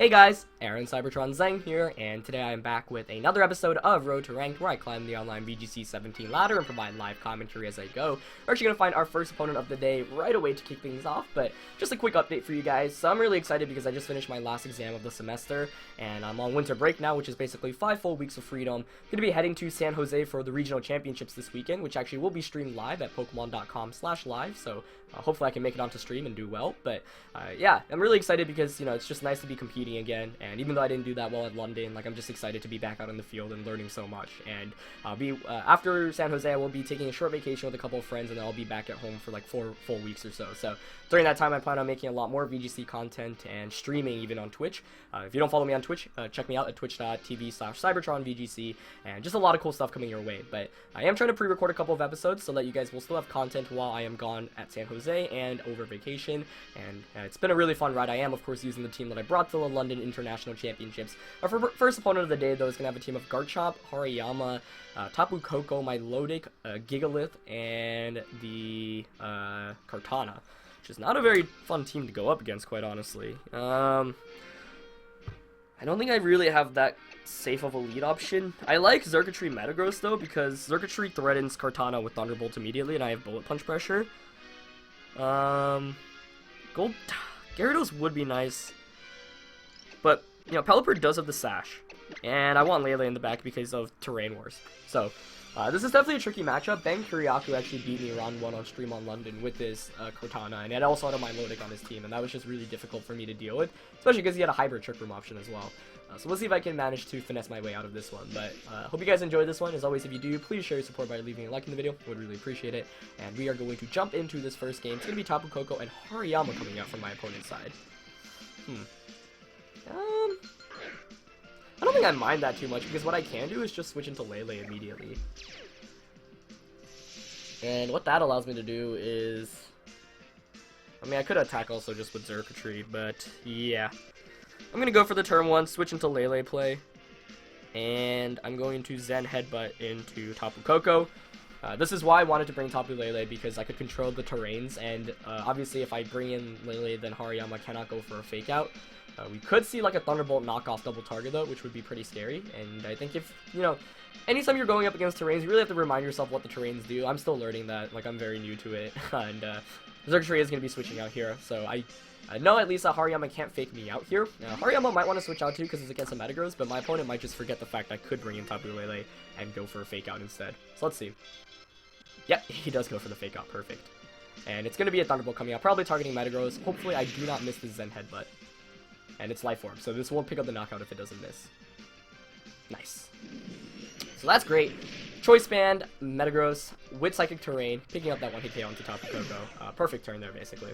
Hey guys, Aaron Cybertron Zeng here, and today I am back with another episode of Road to Ranked, where I climb the online VGC 17 ladder and provide live commentary as I go. We're actually going to find our first opponent of the day right away to kick things off, but just a quick update for you guys. So I'm really excited because I just finished my last exam of the semester, and I'm on winter break now, which is basically 5 full weeks of freedom. I'm going to be heading to San Jose for the regional championships this weekend, which actually will be streamed live at pokemon.com/live, so hopefully I can make it onto stream and do well. But yeah, I'm really excited because, you know, it's just nice to be competing again, and even though I didn't do that well at London, like, I'm just excited to be back out in the field and learning so much. And I'll be after San Jose, I will be taking a short vacation with a couple of friends, and then I'll be back at home for like 4 full weeks or so. So during that time, I plan on making a lot more VGC content and streaming even on Twitch. If you don't follow me on Twitch, check me out at twitch.tv/CybertronVGC, and just a lot of cool stuff coming your way. But I am trying to pre-record a couple of episodes so that you guys will still have content while I am gone at San Jose and over vacation. And it's been a really fun ride. I am, of course, using the team that I brought to the London International Championships. Our first opponent of the day, though, is going to have a team of Garchomp, Hariyama, Tapu Koko, Milotic, Gigalith, and the Kartana, which is not a very fun team to go up against, quite honestly. I don't think I really have that safe of a lead option. I like Xurkitree Metagross, though, because Xurkitree threatens Kartana with Thunderbolt immediately, and I have Bullet Punch pressure. Gyarados would be nice, but, you know, Pelipper does have the Sash, and I want Lele in the back because of Terrain Wars. So, this is definitely a tricky matchup. Ben Kiriakou actually beat me round 1 on stream on London with his Cortana, and he had also had a Milotic on his team, and that was just really difficult for me to deal with, especially because he had a hybrid Trick Room option as well. So we'll see if I can manage to finesse my way out of this one, but hope you guys enjoyed this one. As always, if you do, please show your support by leaving a like in the video. I would really appreciate it. And we are going to jump into this first game. It's going to be Tapu Koko and Hariyama coming out from my opponent's side. I don't think I mind that too much, because what I can do is just switch into Lele immediately. And what that allows me to do is, I mean, I could attack also just with Xurkitree, but yeah. I'm going to go for the turn 1, switch into Lele play, and I'm going to Zen Headbutt into Tapu Koko. This is why I wanted to bring Tapu Lele, because I could control the terrains, and obviously if I bring in Lele, then Hariyama cannot go for a fake out. We could see like a Thunderbolt knockoff double target though, which would be pretty scary, and I think if, you know, anytime you're going up against terrains, you really have to remind yourself what the terrains do. I'm still learning that, like, I'm very new to it, and Xurkitree is going to be switching out here, so I know at least that Hariyama can't fake me out here. Hariyama might want to switch out too because it's against a Metagross, but my opponent might just forget the fact I could bring in Tapu Lele and go for a fake out instead. So let's see. Yep, he does go for the fake out, perfect. And it's going to be a Thunderbolt coming out, probably targeting Metagross. Hopefully I do not miss the Zen Headbutt. And it's Life Orb, so this won't pick up the knockout if it doesn't miss. Nice. So that's great. Choice Band, Metagross, with Psychic Terrain, picking up that 1-hit KO onto Tapu Koko. Perfect turn there, basically.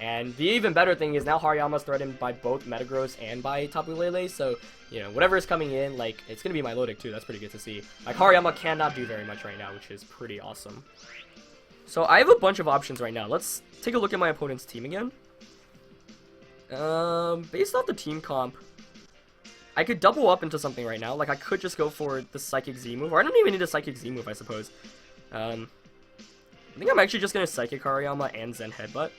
And the even better thing is now Hariyama's threatened by both Metagross and by Tapu Lele, so, you know, whatever is coming in, like, it's going to be Milotic too. That's pretty good to see. Like, Hariyama cannot do very much right now, which is pretty awesome. So I have a bunch of options right now. Let's take a look at my opponent's team again. Based off the team comp, I could double up into something right now. Like, I could just go for the Psychic Z move, or I don't even need a Psychic Z move, I suppose. I think I'm actually just going to Psychic Hariyama and Zen Headbutt,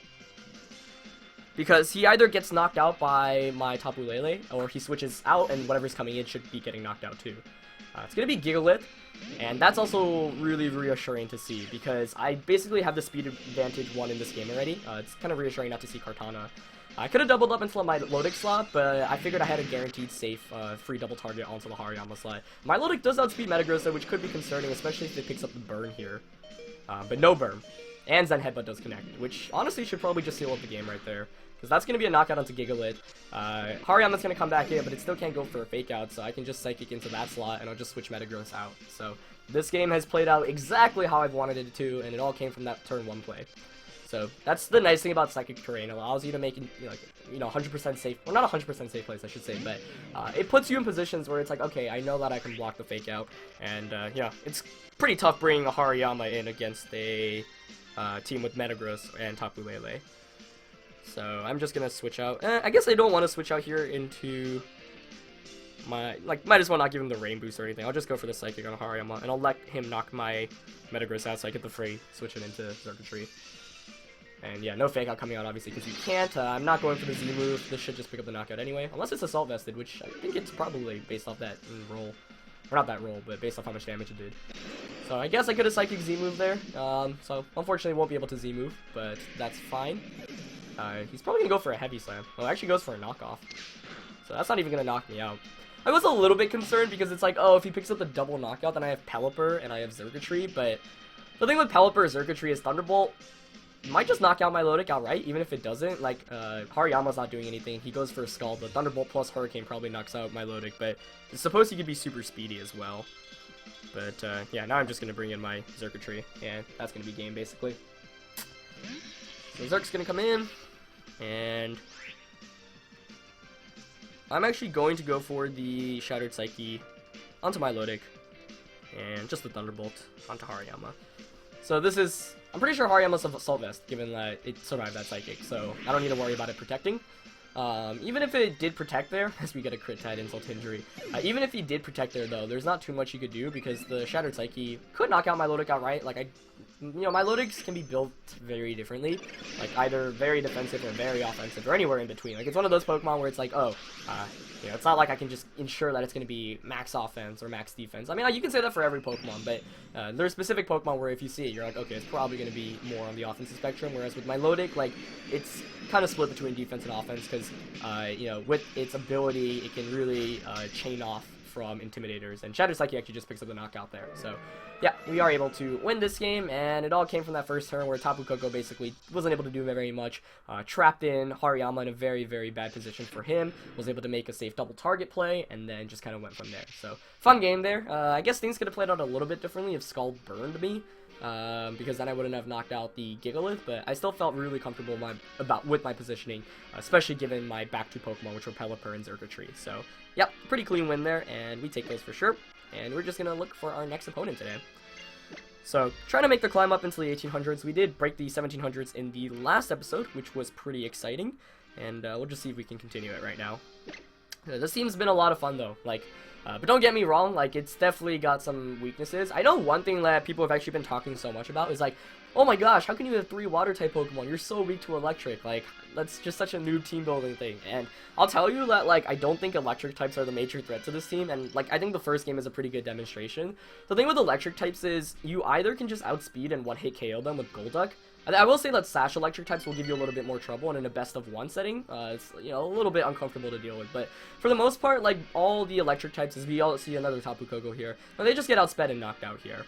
because he either gets knocked out by my Tapu Lele, or he switches out, and whatever's coming in should be getting knocked out too. It's going to be Gigalith, and that's also really reassuring to see, because I basically have the speed advantage 1 in this game already. It's kind of reassuring not to see Kartana. I could have doubled up into my Milotic slot, but I figured I had a guaranteed safe free double target onto the Hariyama slot. Milotic does outspeed Metagross, though, which could be concerning, especially if it picks up the burn here. But no burn. And Zen Headbutt does connect, which honestly should probably just seal up the game right there, because that's going to be a knockout onto Gigalith. Hariyama's going to come back in, but it still can't go for a fake out, so I can just Psychic into that slot, and I'll just switch Metagross out. So this game has played out exactly how I've wanted it to, and it all came from that turn 1 play. So that's the nice thing about Psychic Terrain. It allows you to make, you know, 100% safe, well, not 100% safe plays, I should say, but it puts you in positions where it's like, okay, I know that I can block the fake out, and yeah, it's pretty tough bringing a Hariyama in against a team with Metagross and Tapu Lele. So I'm just gonna switch out. I guess I don't want to switch out here into my, like, might as well not give him the Rain Boost or anything. I'll just go for the Psychic on Hariyama, and I'll let him knock my Metagross out so I get the free switching into Xurkitree. And yeah, no fake out coming out, obviously, because you can't. I'm not going for the Z move. This should just pick up the knockout anyway. Unless it's Assault Vested, which I think it's probably based off that roll. Or not that roll, but based off how much damage it did. So I guess I could have Psychic Z move there. So unfortunately won't be able to Z move, but that's fine. He's probably going to go for a Heavy Slam. Well, actually goes for a knockoff. So that's not even going to knock me out. I was a little bit concerned because it's like, oh, if he picks up the double knockout, then I have Pelipper and I have Xurkitree. But the thing with Pelipper, Xurkitree is Thunderbolt. Might just knock out my Milotic outright, even if it doesn't. Like, Hariyama's not doing anything. He goes for a Scald. The Thunderbolt plus Hurricane probably knocks out my Milotic, but it's supposed he could be super speedy as well. But, yeah, now I'm just going to bring in my Xurkitree, and that's going to be game, basically. So Zerk's going to come in, and I'm actually going to go for the Shattered Psyche onto my Milotic, and just the Thunderbolt onto Hariyama. So this is... I'm pretty sure Hariyama's Assault Vest, given that it survived that Psychic, so I don't need to worry about it protecting. Even if it did protect there, as we get a crit tied insult injury, even if he did protect there, though, there's not too much you could do, because the Shattered Psyche could knock out my Milotic outright. Like, you know, my Milodics can be built very differently, like either very defensive or very offensive, or anywhere in between. Like, it's one of those Pokemon where it's like, oh, you know, it's not like I can just ensure that it's going to be max offense or max defense. I mean, you can say that for every Pokemon, but there's specific Pokemon where if you see it, you're like, okay, it's probably going to be more on the offensive spectrum, whereas with my Milotic, like, it's kind of split between defense and offense, because, you know, with its ability, it can really chain off from Intimidators, and Shattered Psyche actually just picks up the knockout there. So, yeah, we are able to win this game, and it all came from that first turn where Tapu Koko basically wasn't able to do very much, trapped in Hariyama in a very, very bad position for him, was able to make a safe double target play, and then just kind of went from there. So, fun game there. I guess things could have played out a little bit differently if Scald burned me, because then I wouldn't have knocked out the Gigalith, but I still felt really comfortable with my positioning, especially given my back two Pokemon, which were Pelipper and Xurkitree. So, yep, pretty clean win there, and we take those for sure. And we're just going to look for our next opponent today. So, trying to make the climb up into the 1800s. We did break the 1700s in the last episode, which was pretty exciting. And we'll just see if we can continue it right now. This team's been a lot of fun, though. Like, but don't get me wrong, like, it's definitely got some weaknesses. I know one thing that people have actually been talking so much about is, like, oh my gosh, how can you have 3 Water-type Pokemon? You're so weak to Electric. Like, that's just such a new team-building thing. And I'll tell you that, like, I don't think Electric types are the major threat to this team. And, like, I think the first game is a pretty good demonstration. The thing with Electric types is you either can just outspeed and one-hit KO them with Golduck. I will say that Sash Electric types will give you a little bit more trouble, and in a best-of-1 setting, it's, you know, a little bit uncomfortable to deal with. But for the most part, like, all the Electric types, as we all see another Tapu Koko here, they just get outsped and knocked out here.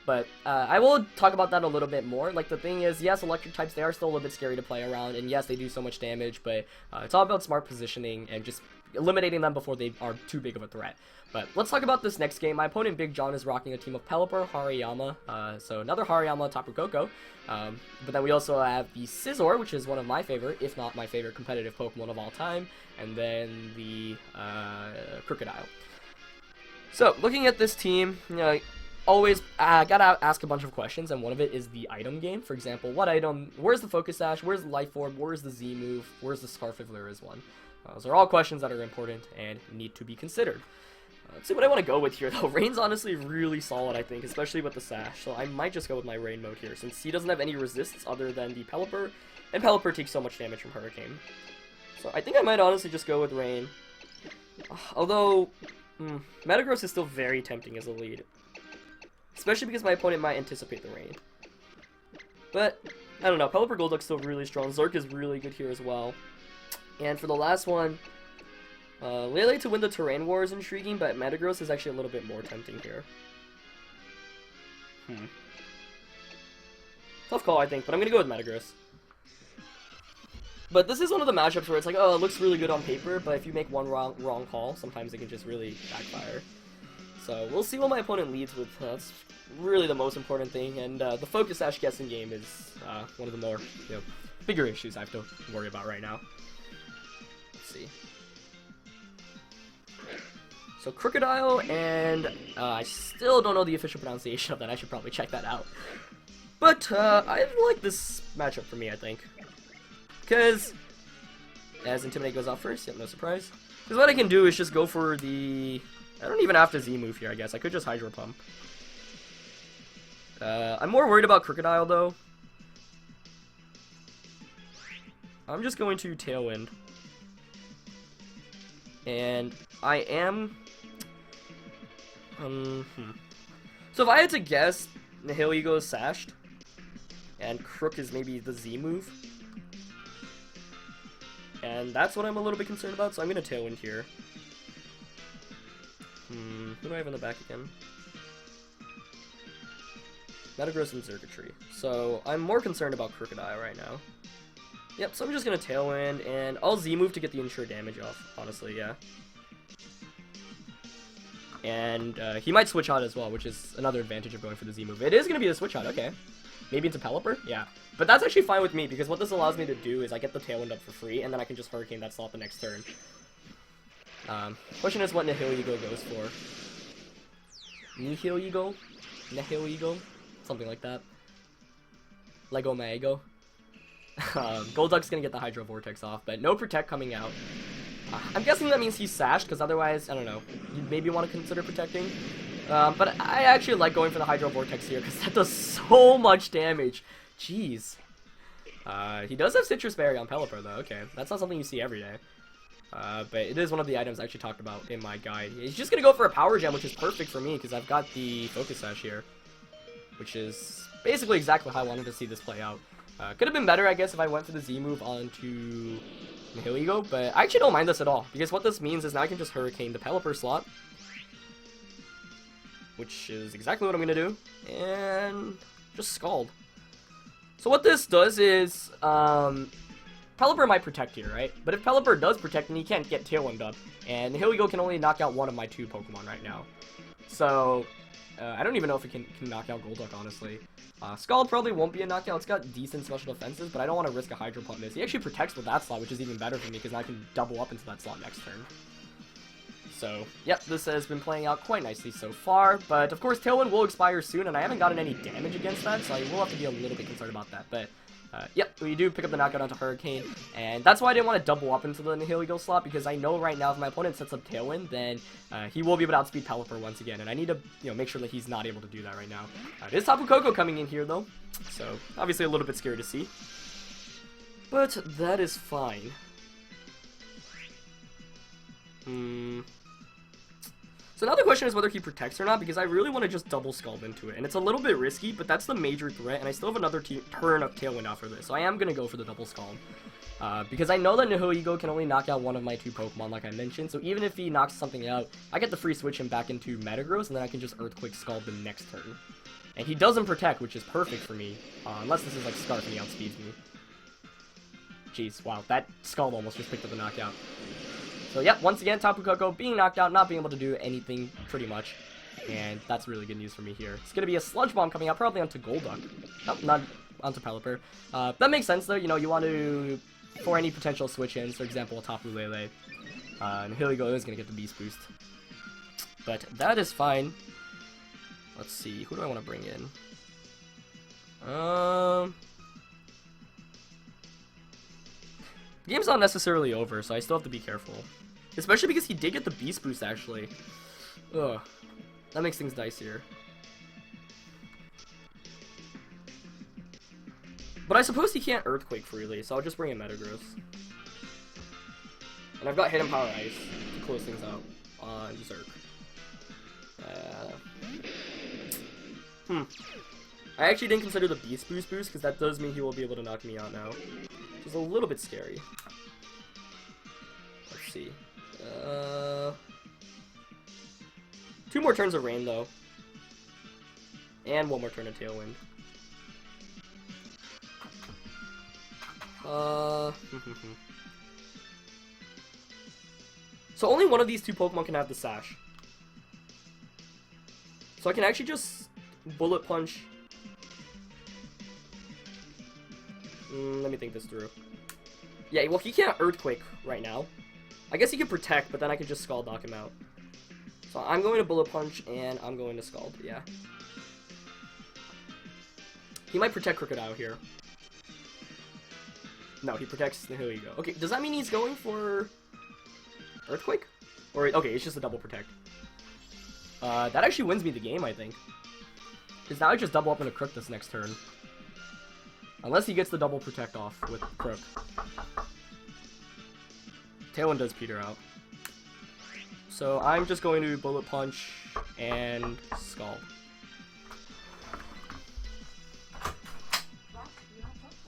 But I will talk about that a little bit more. Like, the thing is, yes, Electric types, they are still a little bit scary to play around, and yes, they do so much damage, but it's all about smart positioning and just eliminating them before they are too big of a threat. But let's talk about this next game. My opponent, Big John, is rocking a team of Pelipper, Hariyama, so another Hariyama, Tapu Koko. But then we also have the Scizor, which is one of my favorite, if not my favorite competitive Pokemon of all time, and then the Crocodile. So, looking at this team, you know, always gotta ask a bunch of questions, and one of it is the item game. For example, what item, where's the Focus Sash, where's the Life Orb, where's the Z move, where's the Scarf if there is one? Those are all questions that are important and need to be considered. Let's see what I want to go with here, though. Rain's honestly really solid, I think, especially with the Sash, so I might just go with my Rain mode here, since he doesn't have any resists other than the Pelipper, and Pelipper takes so much damage from Hurricane. So I think I might honestly just go with Rain. Although, Metagross is still very tempting as a lead, especially because my opponent might anticipate the Rain. But, I don't know, Pelipper Golduck's still really strong. Zerk is really good here as well. And for the last one, Lele to win the Terrain War is intriguing, but Metagross is actually a little bit more tempting here. Tough call, I think, but I'm going to go with Metagross. But this is one of the matchups where it's like, oh, it looks really good on paper, but if you make one wrong call, sometimes it can just really backfire. So we'll see what my opponent leads with. That's really the most important thing, and the Focus Sash guessing game is one of the more, you know, bigger issues I have to worry about right now. Let's see. So Crocodile, and I still don't know the official pronunciation of that. I should probably check that out. But I like this matchup for me, I think. Because, as Intimidate goes out first, yep, no surprise. Because what I can do is just go for the... I don't even have to Z move here, I guess. I could just Hydro Pump. I'm more worried about Crocodile, though. I'm just going to Tailwind. And I am... So if I had to guess, Nihil Ego is sashed, and Crook is maybe the Z move. And that's what I'm a little bit concerned about, so I'm going to Tailwind here. Who do I have in the back again? Metagross and Circuitry. So I'm more concerned about Crocodile right now. Yep, so I'm just going to Tailwind, and I'll Z-move to get the ensure damage off, honestly, yeah. And he might switch out as well, which is another advantage of going for the Z-move. It is going to be a switch out, okay. Maybe into Pelipper? Yeah. But that's actually fine with me, because what this allows me to do is I get the Tailwind up for free, and then I can just Hurricane that slot the next turn. Question is what Nihil Ego goes for. Nihil Ego? Nihil Ego? Something like that. Lego Maego. Golduck's gonna get the Hydro Vortex off, but no Protect coming out. I'm guessing that means he's sashed, because otherwise, I don't know, you'd maybe want to consider protecting. But I actually like going for the Hydro Vortex here, because that does so much damage. Jeez. He does have Citrus Berry on Pelipper, though. Okay, that's not something you see every day. But it is one of the items I actually talked about in my guide. He's just going to go for a Power Gem, which is perfect for me, because I've got the Focus Sash here. Which is basically exactly how I wanted to see this play out. Could have been better, I guess, if I went for the Z move onto Nihil Ego, but I actually don't mind this at all, because what this means is now I can just Hurricane the Pelipper slot, which is exactly what I'm going to do, and just Scald. So what this does is, Pelipper might protect here, right? But if Pelipper does protect, then he can't get Tailwind up, and Nihil Ego can only knock out one of my 2 Pokemon right now. So, I don't even know if it can knock out Golduck, honestly. Scald probably won't be a knockout. It's got decent special defenses, but I don't want to risk a Hydro Pump miss. He actually protects with that slot, which is even better for me, because I can double up into that slot next turn. So, yep, this has been playing out quite nicely so far, but of course Tailwind will expire soon, and I haven't gotten any damage against that, so I will have to be a little bit concerned about that, but yep, we do pick up the knockout onto Hurricane, and that's why I didn't want to double up into the Nihil Ego slot, because I know right now if my opponent sets up Tailwind, then he will be able to outspeed Pelipper once again, and I need to, make sure that he's not able to do that right now. It is Tapu Koko coming in here, though, so obviously a little bit scary to see, but that is fine. So now the question is whether he protects or not, because I really want to just double Scald into it, and it's a little bit risky, but that's the major threat, and I still have another turn of Tailwind after this, so I am going to go for the double Scald. Because I know that Nihil Ego can only knock out one of my 2 Pokemon, like I mentioned, so even if he knocks something out, I get to free switch him back into Metagross, and then I can just Earthquake Scald the next turn. And he doesn't protect, which is perfect for me, unless this is like Scarf and he outspeeds me. Jeez, wow, that Scald almost just picked up the knockout. So yep, once again, Tapu Koko being knocked out, not being able to do anything, pretty much. And that's really good news for me here. It's going to be a Sludge Bomb coming out, probably onto Golduck. Nope, not onto Pelipper. That makes sense, though. You want to, for any potential switch-ins, for example, a Tapu Lele. Nihil Ego is going to get the Beast Boost. But that is fine. Let's see, who do I want to bring in? The game's not necessarily over, so I still have to be careful. Especially because he did get the Beast Boost, actually. Ugh. That makes things dicier. But I suppose he can't Earthquake freely, so I'll just bring in Metagross. And I've got Hidden Power Ice to close things out on Zerk. I actually didn't consider the Beast Boost because that does mean he will be able to knock me out now. Which is a little bit scary. Let's see. 2 more turns of Rain, though. And 1 more turn of Tailwind. So only one of these 2 Pokemon can have the Sash. So I can actually just Bullet Punch. Let me think this through. Yeah, well, he can't Earthquake right now. I guess he could Protect, but then I could just Scald knock him out. So I'm going to Bullet Punch, and I'm going to Scald, yeah. He might Protect Crocodile here. No, he protects Nihil Ego. Okay, does that mean he's going for Earthquake? Or, okay, it's just a double Protect. That actually wins me the game, I think. Because now I just double up into Crook this next turn. Unless he gets the double protect off with Crook. Tailwind does peter out. So I'm just going to Bullet Punch and Scald.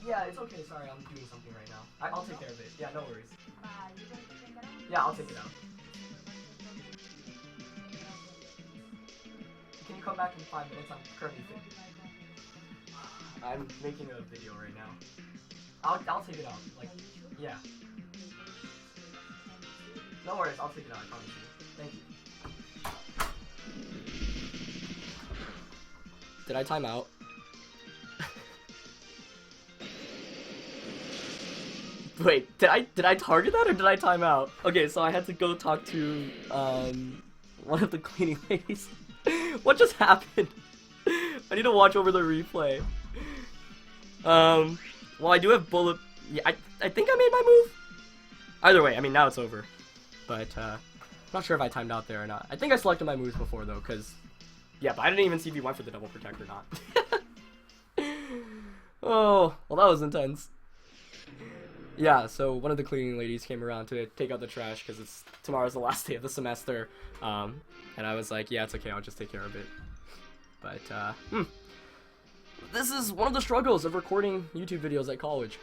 Yeah, it's okay. Sorry, I'm doing something right now. I'll take care of it. Yeah, no worries. Yeah, I'll take it out. Can you come back in 5 minutes? I'm currently fit. I'm making a video right now. I'll take it out. Like, yeah. No worries, I'll take it out. I promise you. Thank you. Did I time out? Wait, did I target that or did I time out? Okay, so I had to go talk to one of the cleaning ladies. What just happened? I need to watch over the replay. Well, I do have bullet. Yeah, I think I made my move. Either way, I mean now it's over. But I'm not sure if I timed out there or not. I think I selected my moves before though, cause yeah, but I didn't even see if he went for the double protect or not. Oh, well that was intense. Yeah, so one of the cleaning ladies came around to take out the trash because tomorrow's the last day of the semester, and I was like, yeah, it's okay, I'll just take care of it. But this is one of the struggles of recording YouTube videos at college.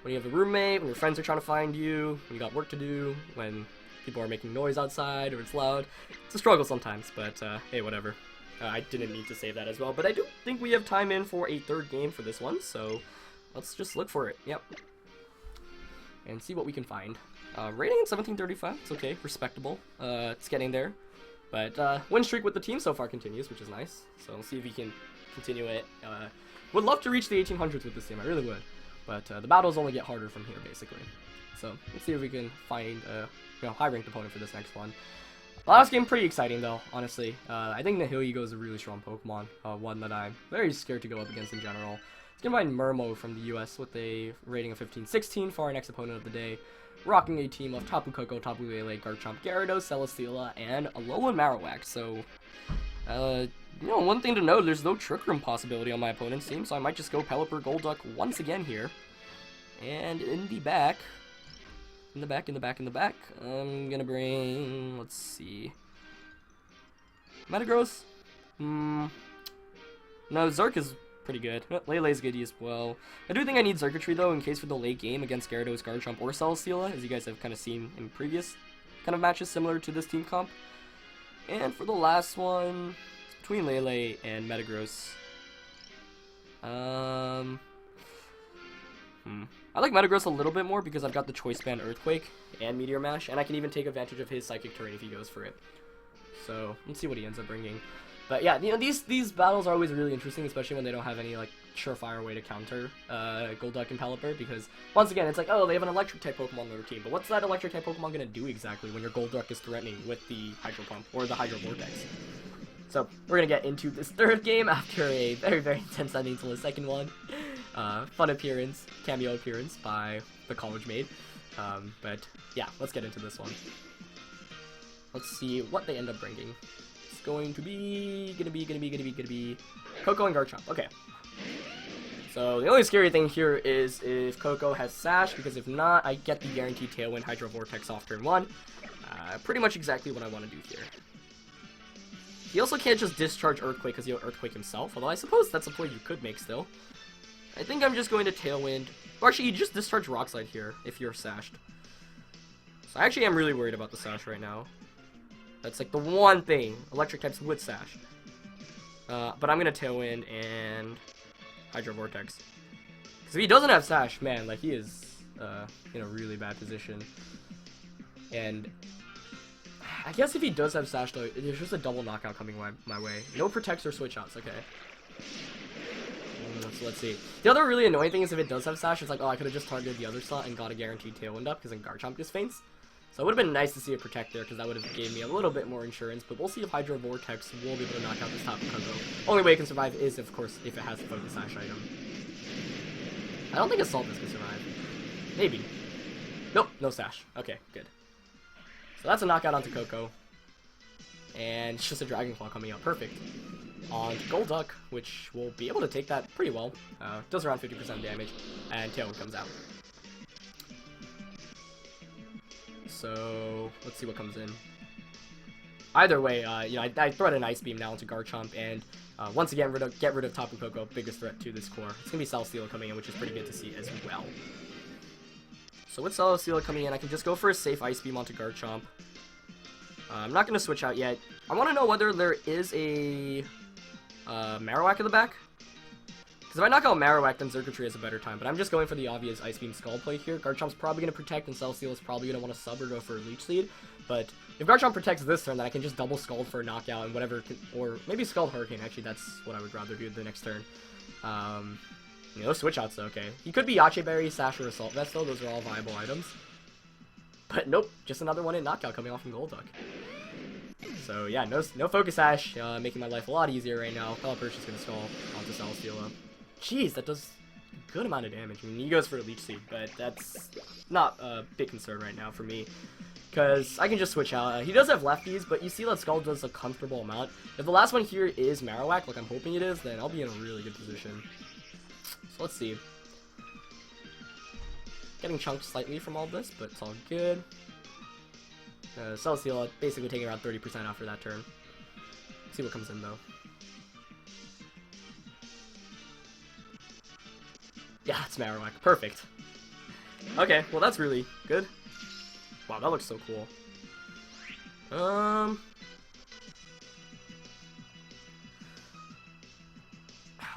When you have a roommate, when your friends are trying to find you, when you got work to do, when people are making noise outside or it's loud, it's a struggle sometimes. But hey, whatever. I didn't need to save that as well, but I do think we have time in for a third game for this one, so let's just look for it. Yep. And see what we can find. Rating at 1735, it's okay, respectable. It's getting there. But win streak with the team so far continues, which is nice. So we'll see if we can continue it. Would love to reach the 1800s with this team, I really would. But the battles only get harder from here, basically. So let's see if we can find a high-ranked opponent for this next one. The last game pretty exciting though, honestly. I think Nihilego is a really strong Pokemon, one that I'm very scared to go up against in general. It's gonna find Murmo from the US with a rating of 15-16 for our next opponent of the day, rocking a team of Tapu Koko, Tapu Lele, Garchomp, Gyarados, Celesteela, and Alolan Marowak. So, one thing to note, there's no Trick Room possibility on my opponent's team, so I might just go Pelipper Golduck once again here. And in the back, I'm gonna bring, let's see, Metagross? No, Zerk is pretty good. Lele's good as well. I do think I need Circuitry though, in case for the late game against Gyarados, Garchomp, or Celesteela, as you guys have kind of seen in previous kind of matches similar to this team comp. And for the last one, it's between Lele and Metagross. I like Metagross a little bit more because I've got the Choice Band Earthquake and Meteor Mash, and I can even take advantage of his Psychic Terrain if he goes for it. So let's see what he ends up bringing. But yeah, these battles are always really interesting, especially when they don't have any like surefire way to counter Golduck and Pelipper, because once again, it's like, oh, they have an electric type Pokemon on their team, but what's that electric type Pokemon gonna do exactly when your Golduck is threatening with the Hydro Pump or the Hydro Vortex? So we're gonna get into this third game after a very, very intense ending to the second one. Fun appearance, cameo appearance by the college maid. But yeah, let's get into this one. Let's see what they end up bringing. It's going to be Koko and Garchomp. Okay. So the only scary thing here is if Koko has Sash, because if not, I get the guaranteed Tailwind Hydro Vortex off turn 1. Pretty much exactly what I want to do here. He also can't just discharge Earthquake because he'll Earthquake himself, although I suppose that's a play you could make still. I think I'm just going to Tailwind. Or actually, you just discharge Rock Slide here if you're Sashed. So I actually am really worried about the Sash right now. That's like the one thing Electric types would Sash. But I'm going to Tailwind and Hydro Vortex. Because if he doesn't have Sash, man, like he is in a really bad position. And I guess if he does have Sash, though, there's just a double knockout coming my way. No Protects or Switch Outs, okay. So let's see. The other really annoying thing is if it does have Sash, it's like, oh, I could have just targeted the other slot and got a guaranteed Tailwind up, because then Garchomp just faints. So it would have been nice to see a Protect there, because that would have gave me a little bit more insurance, but we'll see if Hydro Vortex will be able to knock out this Tapu Koko. Only way it can survive is, of course, if it has a Focus Sash item. I don't think Assault Disc can survive. Maybe. Nope, no Sash. Okay, good. So that's a knockout onto Koko. And it's just a Dragon Claw coming out. Perfect. on Golduck, which will be able to take that pretty well. Does around 50% damage, and Tailwind comes out. So let's see what comes in. Either way, you know, I thread an Ice Beam now into Garchomp, and once again, get rid of Tapu Koko, biggest threat to this core. It's gonna be Celesteela coming in, which is pretty good to see as well. So with Celesteela coming in, I can just go for a safe Ice Beam onto Garchomp. I'm not gonna switch out yet. I want to know whether there is a Marowak in the back. Because if I knock out Marowak, then Xurkitree has a better time. But I'm just going for the obvious Ice Beam Skull play here. Garchomp's probably going to protect, and Celesteela's probably going to want to sub or go for a Leech Seed. But if Garchomp protects this turn, then I can just double Scald for a knockout and whatever, or maybe Scald Hurricane. Actually, that's what I would rather do the next turn. You know, switch outs, okay. He could be Yache Berry, Sash, or Assault Vest, though. Those are all viable items. But nope, just another one-hit knockout coming off from Golduck. So yeah, no Focus Sash, making my life a lot easier right now. Pelipper's just gonna stall onto Celesteela. Jeez, that does a good amount of damage. I mean, he goes for a Leech Seed, but that's not a big concern right now for me. Because I can just switch out. He does have lefties, but you see that Skull does a comfortable amount. If the last one here is Marowak, like I'm hoping it is, then I'll be in a really good position. So let's see. Getting chunked slightly from all this, but it's all good. Celesteela basically taking around 30% after that turn. Let's see what comes in though. Yeah, it's Marowak. Perfect. Okay, well that's really good. Wow, that looks so cool.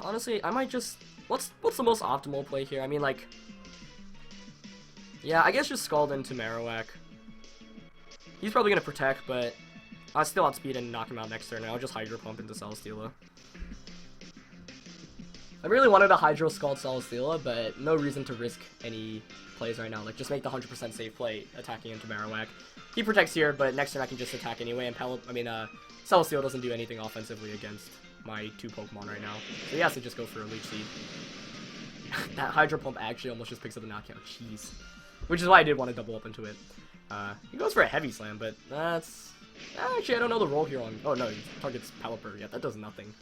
Honestly, I might just... What's the most optimal play here? I mean, like... Yeah, I guess just Scald into Marowak. He's probably gonna protect, but I'll still outspeed and knock him out next turn, and I'll just Hydro Pump into Celesteela. I really wanted to Hydro Scald Celesteela, but no reason to risk any plays right now. Like, just make the 100% safe play attacking into Marowak. He protects here, but next turn I can just attack anyway, and Celesteela doesn't do anything offensively against my two Pokemon right now. So he has to just go for a Leech Seed. That Hydro Pump actually almost just picks up the knockout. Jeez. Which is why I did want to double up into it. He goes for a Heavy Slam, but that's... Actually, I don't know the role here on... Oh, no, he targets Pelipper. Yeah, that does nothing.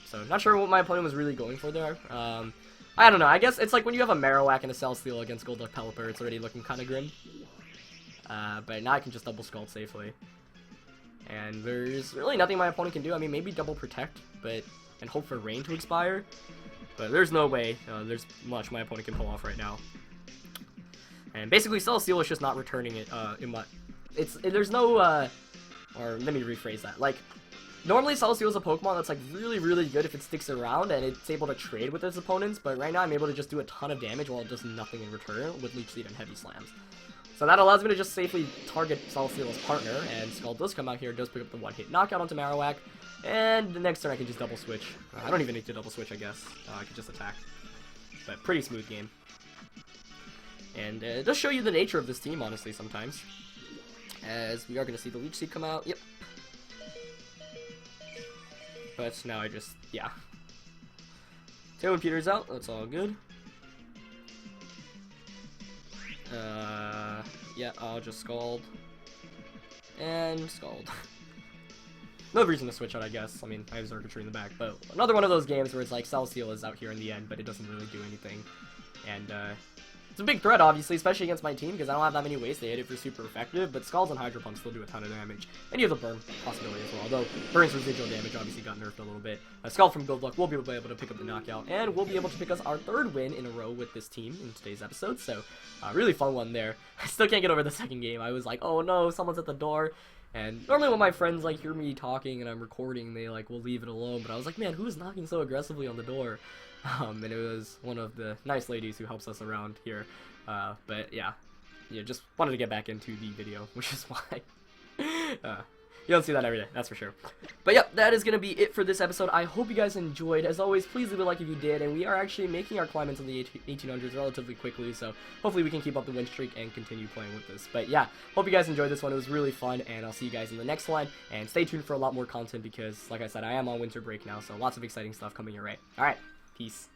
So, not sure what my opponent was really going for there. I don't know. I guess it's like when you have a Marowak and a Celesteela against Golduck Pelipper, it's already looking kind of grim. But now I can just double Scald safely. And there's really nothing my opponent can do. I mean, maybe double Protect, but and hope for Rain to expire. But there's no way there's much my opponent can pull off right now. And basically, Celesteela is just not returning it there's no, or let me rephrase that. Like, normally Celesteela is a Pokemon that's, like, really, really good if it sticks around and it's able to trade with its opponents, but right now I'm able to just do a ton of damage while it does nothing in return with Leech Seed and Heavy Slams. So that allows me to just safely target Celesteela's partner, and Scald does come out here, does pick up the one-hit knockout onto Marowak, and the next turn I can just double switch. I don't even need to double switch, I guess. I can just attack. But pretty smooth game. And it does show you the nature of this team, honestly, sometimes. As we are going to see the Leech Seed come out. Yep. But now I just, yeah. Tailwind Peter's out. That's all good. Yeah, I'll just Scald. And Scald. No reason to switch out, I guess. I mean, I have Xurkitree in the back. But another one of those games where it's like Celesteela is out here in the end, but it doesn't really do anything. And, it's a big threat, obviously, especially against my team, because I don't have that many ways to hit it for super effective, but Scalds and Hydro Pumps still do a ton of damage. And you have the Burn possibility as well, although Burn's residual damage obviously got nerfed a little bit. Scald from Golduck will be able to pick up the knockout, and we'll be able to pick us our third win in a row with this team in today's episode, so really fun one there. I still can't get over the second game. I was like, oh no, someone's at the door. And normally when my friends like hear me talking and I'm recording, they like will leave it alone, but I was like, man, who's knocking so aggressively on the door? And it was one of the nice ladies who helps us around here. But yeah, just wanted to get back into the video, which is why you don't see that every day, that's for sure. But yeah, that is going to be it for this episode. I hope you guys enjoyed. As always, please leave a like if you did, and we are actually making our climb into the 1800s relatively quickly, so hopefully we can keep up the win streak and continue playing with this. But yeah, hope you guys enjoyed this one. It was really fun, and I'll see you guys in the next one, and stay tuned for a lot more content because, like I said, I am on winter break now, so lots of exciting stuff coming your way. Alright, peace.